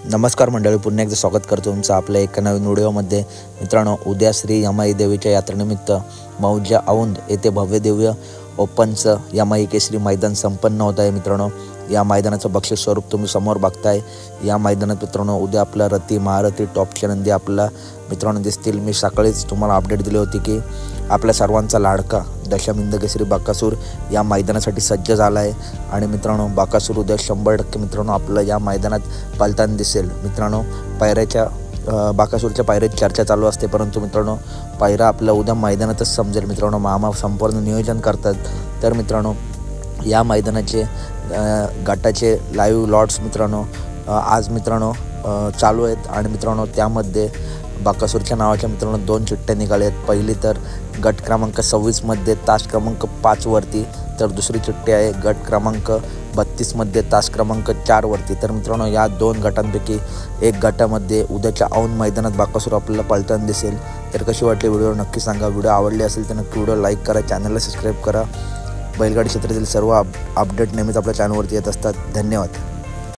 नमस्कार मंडळी, पुन्हा एकदा स्वागत करतो तुमचं आपल्या एका नवीन व्हिडिओमध्ये। मित्रांनो, उद्या श्री यमाई देवीच्या यात्रेनिमित्त मौजा औंध येथे भव्य दिव्य ओपनचं यमाई केसरी मैदान संपन्न होत आहे। मित्रांनो, या मैदानाचं बक्षीस स्वरूप तुम्ही समोर बघताय। या मैदानात मित्रांनो उद्या आपला रती महारथी टॉपच्या नंदी आपला मित्रांनो दिसतील। मी सकाळीच तुम्हाला अपडेट दिली होती की आपल्या सर्वांचा लाडका दशमिंद केसरी बाकासूर या मैदानासाठी सज्ज झाला आहे आणि मित्रांनो बाकासूर उद्या 100% मित्रांनो आपलं या मैदानात पळताना दिसेल। मित्रांनो, पायऱ्याच्या बाकासूरच्या पायऱ्याची चर्चा चालू असते, परंतु मित्रांनो पायरा आपला उद्या मैदानातच समजेल। मित्रांनो, मामा संपूर्ण नियोजन करतात। तर मित्रांनो, या मैदानाचे गटाचे लाईव्ह लॉट्स मित्रांनो आज मित्रांनो चालू आहेत आणि मित्रांनो त्यामध्ये बाकासूरच्या नावाच्या मित्रांनो 2 चिठ्ठ्या निघाल्या आहेत। पहिली तर गट क्रमांक 26 मध्ये तास क्रमांक 5 वरती, तर दुसरी चिठ्ठी आहे गट क्रमांक 32 मध्ये तास क्रमांक 4 वरती। तर मित्रांनो या 2 गटांपैकी एक गटामध्ये उद्याच्या औंध मैदानात बाकासूर आपल्याला पळताना दिसेल। तर कशी वाटली व्हिडिओ नक्की सांगा। व्हिडिओ आवडली असेल तर नक्की व्हिडिओ लाईक करा, चॅनलला सबस्क्राईब करा। बैलगाडी क्षेत्रातील सर्व अपडेट नेहमीच आपल्या चॅनलवरती येत असतात। धन्यवाद।